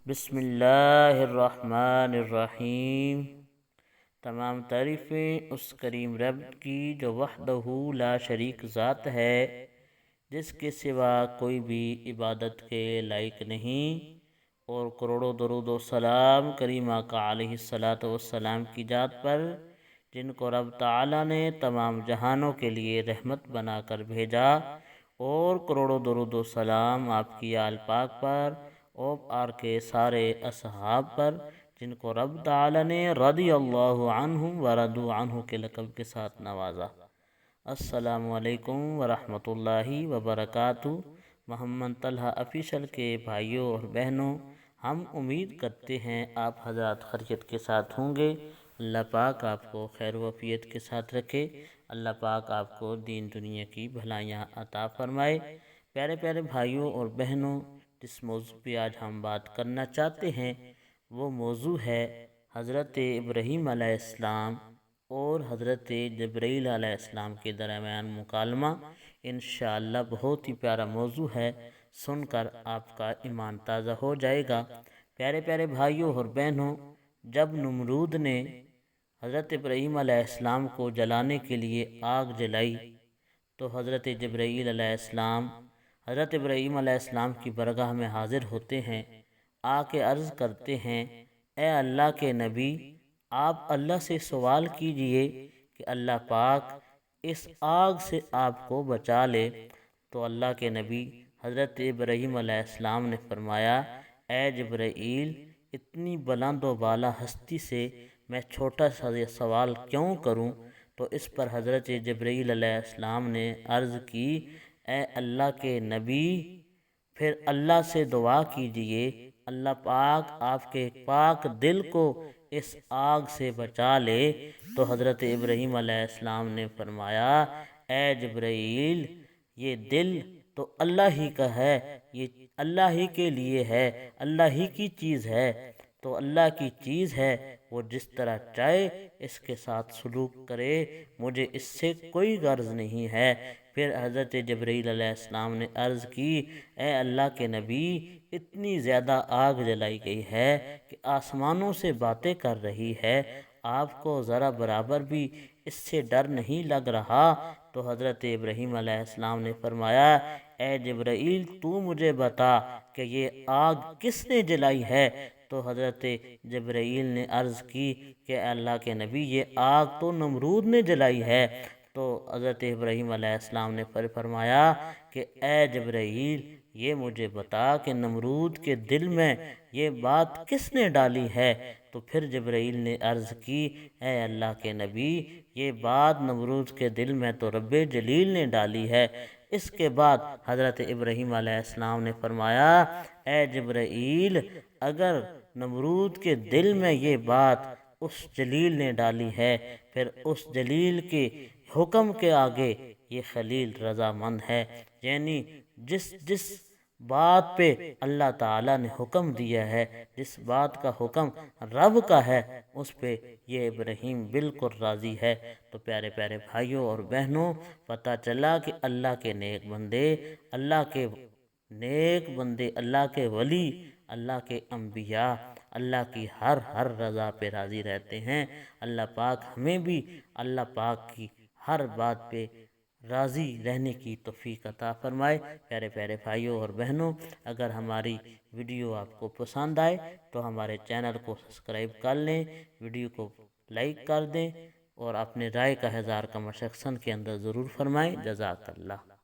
بسم اللہ الرحمن الرحیم۔ تمام تعریفیں اس کریم رب کی جو وحدہ لا شریک ذات ہے، جس کے سوا کوئی بھی عبادت کے لائق نہیں، اور کروڑوں درود و سلام کریم آقا علیہ الصلاۃ والسلام کی ذات پر، جن کو رب تعالی نے تمام جہانوں کے لیے رحمت بنا کر بھیجا، اور کروڑوں درود و سلام آپ کی آل پاک پر اور آر کے سارے اصحاب پر، جن کو رب تعالی نے رضی اللہ عنہم ورضوا عنہ کے لقب کے ساتھ نوازا۔ السلام علیکم ورحمۃ اللہ وبرکاتہ۔ محمد طلحہ آفیشل کے بھائیوں اور بہنوں، ہم امید کرتے ہیں آپ حضرات خیریت کے ساتھ ہوں گے۔ اللہ پاک آپ کو خیر و عافیت کے ساتھ رکھے۔ اللہ پاک آپ کو دین دنیا کی بھلائیاں عطا فرمائے۔ پیارے پیارے بھائیوں اور بہنوں، جس موضوع پہ آج ہم بات کرنا چاہتے ہیں وہ موضوع ہے حضرت ابراہیم علیہ السلام اور حضرت جبرائیل علیہ السلام کے درمیان مکالمہ۔ انشاءاللہ بہت ہی پیارا موضوع ہے، سن کر آپ کا ایمان تازہ ہو جائے گا۔ پیارے پیارے بھائیوں اور بہنوں، جب نمرود نے حضرت ابراہیم علیہ السلام کو جلانے کے لیے آگ جلائی، تو حضرت جبرائیل علیہ السلام حضرت ابراہیم علیہ السلام کی برگاہ میں حاضر ہوتے ہیں، آ کے عرض کرتے ہیں، اے اللہ کے نبی، آپ اللہ سے سوال کیجئے کہ اللہ پاک اس آگ سے آپ کو بچا لے۔ تو اللہ کے نبی حضرت ابراہیم علیہ السلام نے فرمایا، اے جبرائیل، اتنی بلند و بالا ہستی سے میں چھوٹا سا یہ سوال کیوں کروں؟ تو اس پر حضرت جبرائیل علیہ السلام نے عرض کی، اے اللہ کے نبی، پھر اللہ سے دعا کیجئے اللہ پاک آپ کے پاک دل کو اس آگ سے بچا لے۔ تو حضرت ابراہیم علیہ السلام نے فرمایا، اے جبرائیل، یہ دل تو اللہ ہی کا ہے، یہ اللہ ہی کے لیے ہے، اللہ ہی کی چیز ہے، تو اللہ کی چیز ہے، وہ جس طرح چاہے اس کے ساتھ سلوک کرے، مجھے اس سے کوئی غرض نہیں ہے۔ پھر حضرت جبرائیل علیہ السلام نے عرض کی، اے اللہ کے نبی، اتنی زیادہ آگ جلائی گئی ہے کہ آسمانوں سے باتیں کر رہی ہے، آپ کو ذرا برابر بھی اس سے ڈر نہیں لگ رہا؟ تو حضرت ابراہیم علیہ السلام نے فرمایا، اے جبرائیل، تو مجھے بتا کہ یہ آگ کس نے جلائی ہے؟ تو حضرت جبرائیل نے عرض کی کہ اللہ کے نبی، یہ آگ تو نمرود نے جلائی ہے۔ تو حضرت ابراہیم علیہ السلام نے فرمایا کہ اے جبرائیل، یہ مجھے بتا کہ نمرود کے دل میں یہ بات کس نے ڈالی ہے؟ تو پھر جبرائیل نے عرض کی، اے اللہ کے نبی، یہ بات نمرود کے دل میں تو رب جلیل نے ڈالی ہے۔ اس کے بعد حضرت ابراہیم علیہ السلام نے فرمایا، اے جبرائیل، اگر نمرود کے دل میں یہ بات اس جلیل نے ڈالی ہے، پھر اس جلیل کے حکم کے آگے یہ خلیل رضامند ہے، یعنی جس بات پہ اللہ تعالیٰ نے حکم دیا ہے، جس بات کا حکم رب کا ہے، اس پہ یہ ابراہیم بالکل راضی ہے۔ تو پیارے پیارے بھائیوں اور بہنوں، پتہ چلا کہ اللہ کے نیک بندے، اللہ کے ولی، اللہ کے انبیاء اللہ کی ہر رضا پہ راضی رہتے ہیں۔ اللہ پاک ہمیں بھی اللہ پاک کی ہر بات پہ راضی رہنے کی توفیق عطا فرمائے۔ پیارے پیارے بھائیوں اور بہنوں، اگر ہماری ویڈیو آپ کو پسند آئے تو ہمارے چینل کو سبسکرائب کر لیں، ویڈیو کو لائک کر دیں، اور اپنے رائے کا اظہار کمنٹ سیکشن کے اندر ضرور فرمائیں۔ جزاک اللہ۔